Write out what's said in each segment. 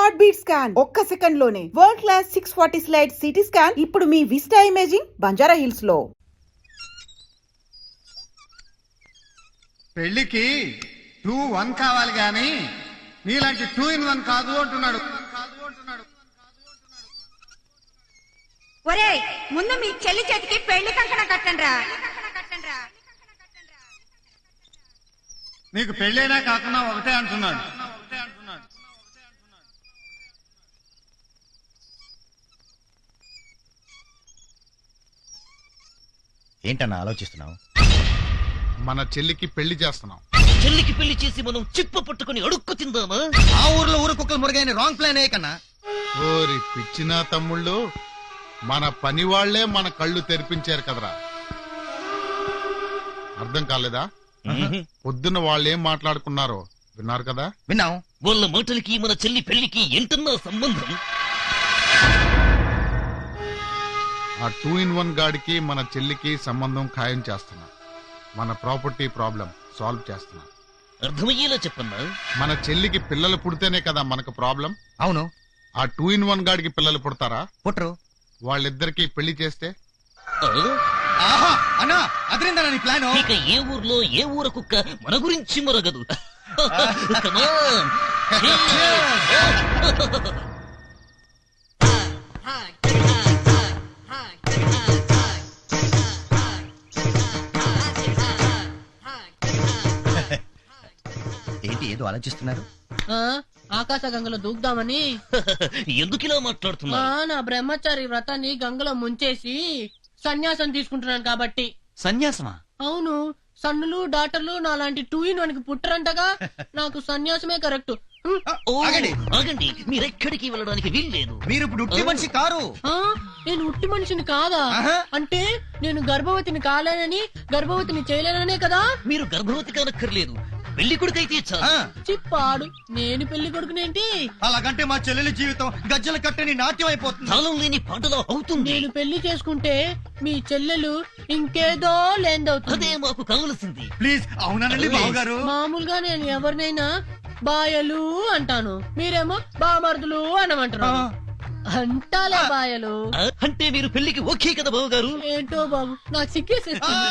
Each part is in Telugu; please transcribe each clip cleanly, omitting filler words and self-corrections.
హార్ట్ బీట్ స్కాన్ ఒక్క సెకండ్ లోనే world class 640 slide CT scan ఇప్పుడు మీ విస్టా ఇమేజింగ్ బంజారా హిల్స్ లో. పెళ్లికి 2-1 కావాలి గాని నీలాంటి 2-in-1 కాదు అంటున్నాడు. ఒరేయ్, ముందు మీ చెల్లి చేతికి పెళ్లి కంకణ కట్టండ్రా. నీకు పెళ్ళైనా కాకుండా ఒకటే అంటున్నాడు. ఏంటన్నా ఆలోచిస్తున్నావు? మన చెల్లికి పెళ్లి చేస్తున్నాం. చెల్లికి పెళ్లి చేసి మనం చిప్ప పట్టుకుని అడుక్కు తిందామా? ఆ ఊర్లో ఊరు కుక్కలు మురుగైన రాంగ్ ప్లాన్ ఏ కన్నా. ఓరి పిచ్చినా తమ్ముళ్ళు, మన పని వాళ్లే మన కళ్ళు తెరిపించారు కదరా. అర్థం కాలేదా? పొద్దున్న వాళ్ళు ఏం మాట్లాడుకున్నారో విన్నారు కదా? విన్నాం. వాళ్ళ మాటలకి మన చెల్లి పెళ్లికి ఎంతన్నా సంబంధం? ఆ 2-in-1 గాడికి మన చెల్లికి సంబంధం ఖాయం చేస్తున్నా. మన ప్రాపర్టీ ప్రాబ్లం సాల్వ్ చేస్తున్నా. అర్థమయ్యేలా చెప్పన్నా. మన చెల్లికి పిల్లలు పుడితేనే కదా మనకు ప్రాబ్లం. అవును. ఆ 2-in-1 గాడికి పిల్లలు పుడతారా? పుట్టరు. వాళ్ళిద్దరికి పెళ్లి చేస్తే అన్నా అదిరిందా నీ ప్లాన్? ఇక ఏ ఊర్లో ఏ ఊర కుక్క మన గురించి మరగదు. ఏంటి ఏదో ఆలోచిస్తున్నారు? ఆకాశ గంగలో దూకుదామని. ఎందుకు ఇలా మాట్లాడుతున్నా? నా బ్రహ్మచారి వ్రతాన్ని గంగలో ముంచేసి సన్యాసం తీసుకుంటున్నాను కాబట్టి. సన్యాసమా? అవును, సన్నులు డాక్టర్లు నాలాంటి 2-in-1 కి పుట్టరంటగా. నాకు సన్యాసమే కరెక్ట్. ఆగండి, మీరెక్కడికి వెళ్ళడానికి వీల్లేదు. మీరు ఇప్పుడు ఉట్టి మనిషి కారు. నేను ఉట్టి మనిషిని కాదా? అంటే నేను గర్భవతిని కాలేనని, గర్భవతిని చేయలేననే కదా. మీరు గర్భవతి కానక్కర్లేదు, పెళ్లి కొడుకైతే చాలు. చిప్పాడు, నేను పెళ్లి కొడుకునేంటి? అలాగంటే మా చెల్లెలి జీవితం గజ్జల కట్టని నాట్యం అయిపోతుంది. తాళం లేని పాటలో అవుతుంది. నేను పెళ్లి చేసుకుంటే మీ చెల్లెలు ఇంకేదో లేందవుతుంది. అదే మాకు కావలసింది. ప్లీజ్. అవునండి బావగారు. మామూలుగా నేను ఎవరినైనా బాయలు అంటాను, మీరేమో బామర్దులు అనమంటారు. అంటాలే బాయలు. అంటే మీరు పెళ్లికి ఓకే కదా బాబు గారు? ఏంటో బాబు, నాకు సిగ్గేసేస్తుంది.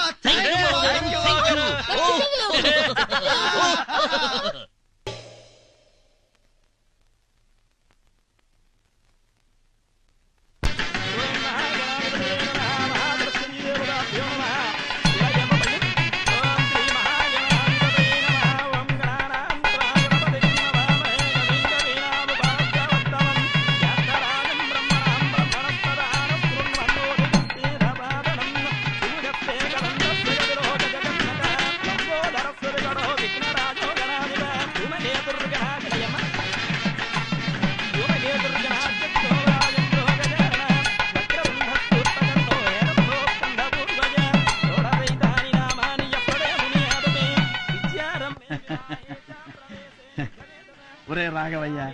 ఒరే రాఘవయ్య,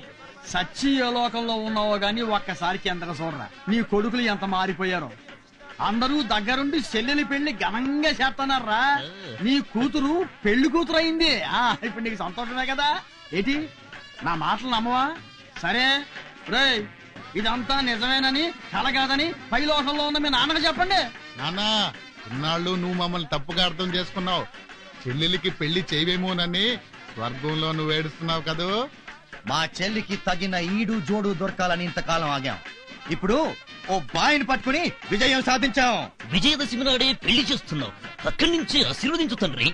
సచ్చి ఏ లోకంలో ఉన్నావో గాని ఒక్కసారి కిందకు చూడరా. నీ కొడుకులు ఎంత మారిపోయారో. అందరూ దగ్గరుండి చెల్లెలి పెళ్లి ఘనంగా చేస్తున్నారా. నీ కూతురు పెళ్లి కూతురు అయింది. ఇప్పుడు నీకు సంతోషమే కదా? ఏంటి నా మాటలు నమ్మవా? సరే రేయ్, ఇదంతా నిజమేనని కలగాదని పై లోకంలో ఉన్న మీ నాన్నకు చెప్పండి. నాన్నా, ఇన్నాళ్ళు నువ్వు మమ్మల్ని తప్పుగా అర్థం చేసుకున్నావు. చెల్లెలికి పెళ్లి చేయవేమోనని స్వర్గంలో నువ్వు ఏడుస్తున్నావు కదూ. మా చెల్లికి తగిన ఈడు జోడు దొరకాలని ఇంతకాలం ఆగాం. ఇప్పుడు ఓ బాయిని పట్టుకుని విజయం సాధించాం. విజయదశమి నాడే పెళ్లి చేస్తున్నావు. అక్కడి నుంచి ఆశీర్వదించు తండ్రి.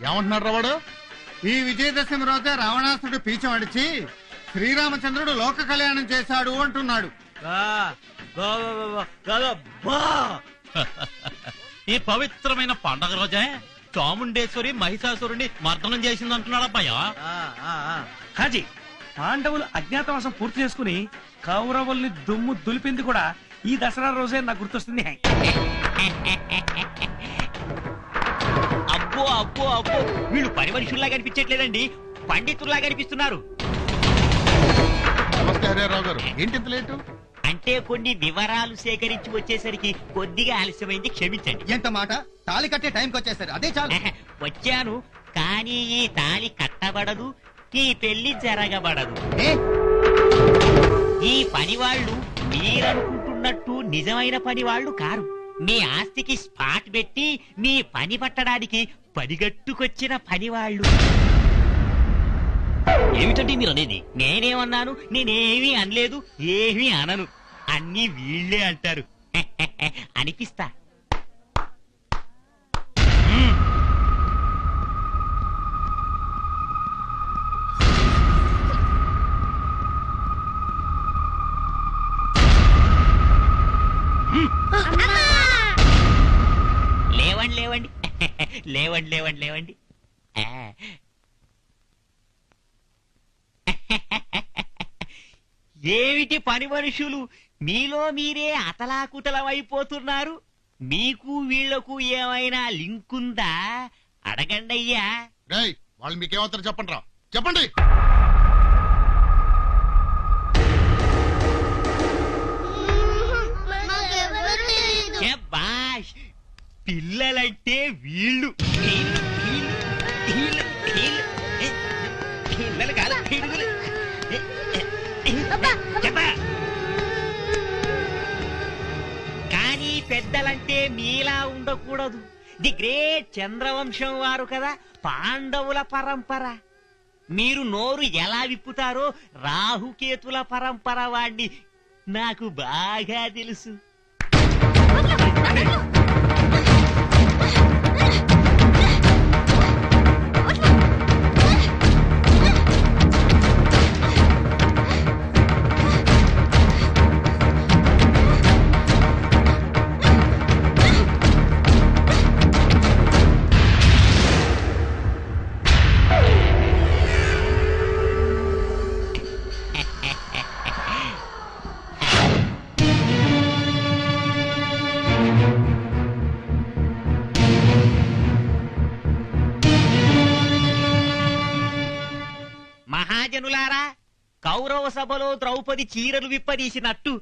ఏమంటున్నాడు రా వాడు? ఈ విజయదశమి రోజే రావణాసుడు పీచమడిచి శ్రీరామచంద్రుడు లోక కళ్యాణం చేశాడు అంటున్నాడు. ఈ పవిత్రమైన పండగ రోజే చాముండేశ్వరి మహిషాసురుని మర్దనం చేసింది అంటున్నాడు అబ్బాయ. హాజీ, పాండవులు అజ్ఞాతవాసం పూర్తి చేసుకుని కౌరవుల్ని దుమ్ము దులిపింది కూడా ఈ దసరా రోజే నాకు గుర్తొస్తుంది. అబ్బో అబ్బో అబ్బో, వీళ్ళు పని మనుషుల్లా కనిపించట్లేదండి, పండితుల్లా కనిపిస్తున్నారు. నమస్తే హరిరావు గారు, ఏంటి ఇంత లేటు? అంటే కొన్ని వివరాలు సేకరించి వచ్చేసరికి కొద్దిగా ఆలస్యమైంది, క్షమించండి. ఎంత మాట, తాళి కట్టే టైంకి వచ్చేసారు, అదే చాలు. వచ్చాను, కానీ ఈ తాళి కట్టబడదు, ఈ పెళ్లి జరగబడదు. ఈ పనివాళ్ళు మీరనుకుంటున్నట్టు నిజమైన పనివాళ్ళు కారు. మీ ఆస్తికి స్పాట్ పెట్టి మీ పని పట్టడానికి పనిగట్టుకొచ్చిన పనివాళ్ళు. ఏమిటండి మీరు అనేది? నేనేమన్నాను? నేనేమీ అనలేదు, ఏమీ అనను. అన్ని వీళ్ళే అంటారు. అనిపిస్తా. లేవండి లేవండి లేవండి లేవండి లేవండి. ఏమిటి పని మనుషులు, మీలో మీరే అతలాకుతలమైపోతున్నారు? మీకు వీళ్లకు ఏమైనా లింక్ ఉందా? అడగండి అయ్యా. రేయ్, వాళ్ళు మీకేమవుతారు చెప్పండి రా, చెప్పండి. బాష్, పిల్లలంటే వీళ్ళు. వీళ్ళు వీళ్ళు వీళ్ళు వీళ్ళు పిల్లలు కాదు, పిడుగులు. చెప్పా. కానీ పెద్దలంటే మీలా ఉండకూడదు. ది గ్రేట్ చంద్రవంశం వారు కదా, పాండవుల పరంపర. మీరు నోరు ఎలా విప్పుతారో రాహుకేతుల పరంపర వాడిని నాకు బాగా తెలుసు. మహాజనులారా, కౌరవ సభలో ద్రౌపది చీరలు విప్పదీసినట్టు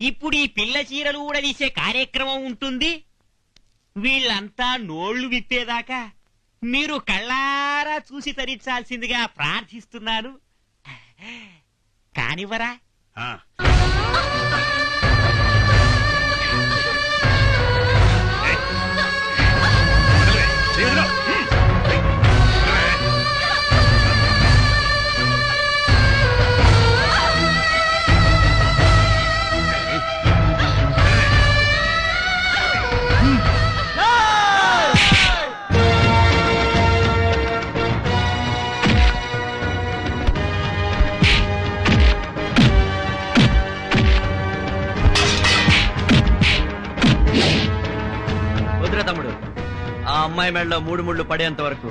ఇప్పుడు ఈ పిల్ల చీరలు ఊడదీసే కార్యక్రమం ఉంటుంది. వీళ్ళంతా నోళ్లు విప్పేదాకా మీరు కళ్ళారా చూసి తరించాల్సిందిగా ప్రార్థిస్తున్నాను. కానివరా? తమ్ముడు, ఆ అమ్మాయి మెడలో 3 ముళ్ళు పడేంత వరకు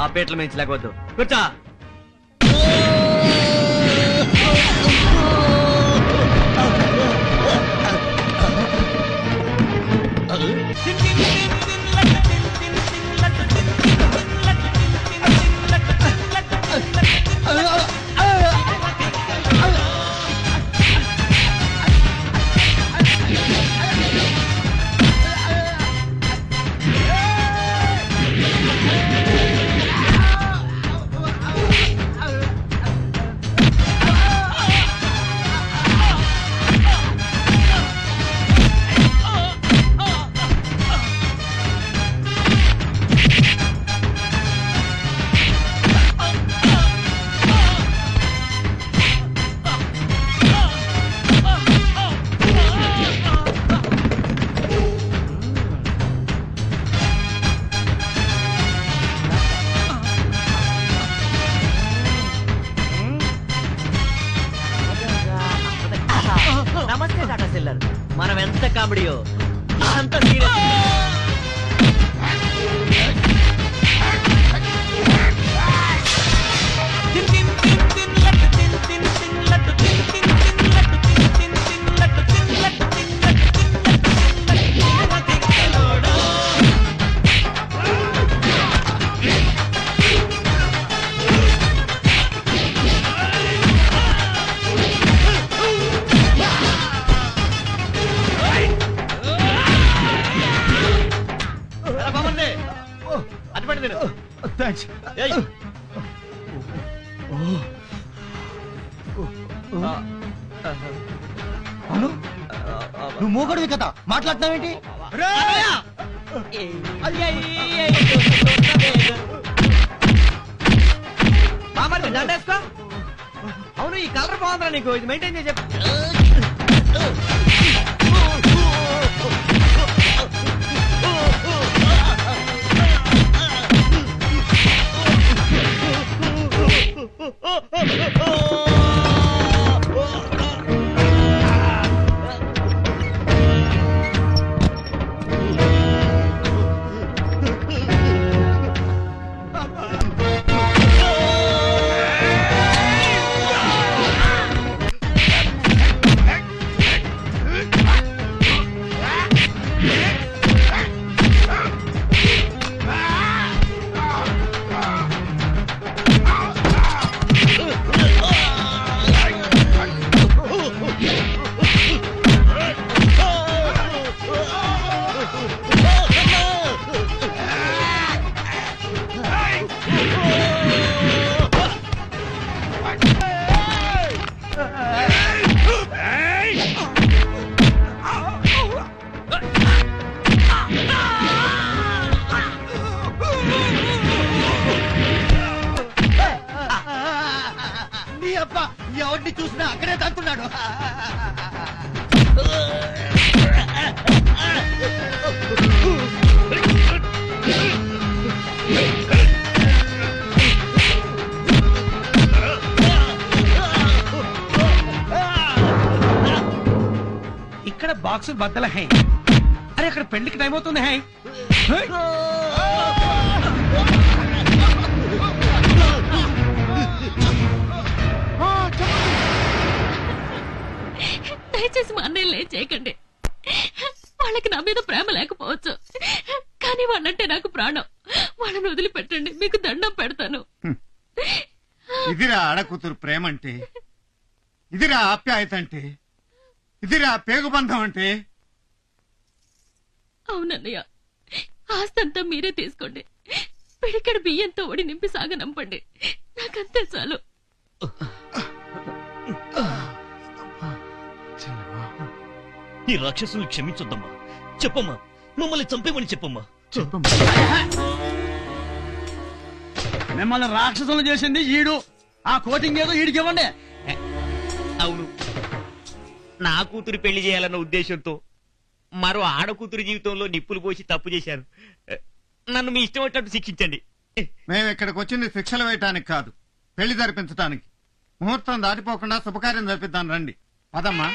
ఆ పేట్ల మించి లేకపోద్దు. కూర్చో. అటుపడి తిను. థ్యాంక్స్. ఏయ్. అవును నువ్వు మూగడివి కదా మాట్లాడుతున్నావేంటి? మామూలు దండేసుకో. అవును ఈ కలర్ బాగుందిరా నీకు, ఇది మెయింటైన్ చేసి చెప్పు. నీ అబ్బ ఎవరిని చూసినా అక్కడే తంటున్నాడు. ఇక్కడ బాక్స్ బద్దల హై. అరే అక్కడ పెళ్లికి టైం అవుతుంది హై. దయచేసి మా అన్నయ్య చేయకండి. వాళ్ళకి నా మీద ప్రేమ లేకపోవచ్చు, కానీ వాళ్ళంటే నాకు ప్రాణం. వాళ్ళని వదిలిపెట్టండి, మీకు దండం పెడతాను. ఇదిరా ఆడకూతురు ప్రేమ అంటే, ఇదిరా ఆప్యాయత అంటే, ఇదిరా పేగుబంధం అంటే. అవునన్నయ్య, ఆస్తంతా మీరే తీసుకోండి. పిడికెడు బియ్యంతో ఒడి నింపి సాగనంపండి, నాకంతే చాలు. ఈ రాక్షసుని క్షమించొద్దమ్మా. చెప్పమ్మా, మమ్మల్ని చంపేమని చెప్పమ్మా. మిమ్మల్ని రాక్షసులు చేసింది ఈడు. ఆ కోటింగ్ ఏదో ఈడికి ఇవ్వండి. అవును, నా కూతురు పెళ్లి చేయాలన్న ఉద్దేశంతో మరో ఆడకూతురు జీవితంలో నిప్పులు పోసి తప్పు చేశాను. నన్ను మీ ఇష్టం వచ్చినట్టు శిక్షించండి. మేము ఇక్కడికి వచ్చింది శిక్షలు వేయటానికి కాదు, పెళ్లి జరిపించటానికి. ముహూర్తం దాటిపోకుండా శుభకార్యం జరిపిద్దాం రండి. పదమ్మా.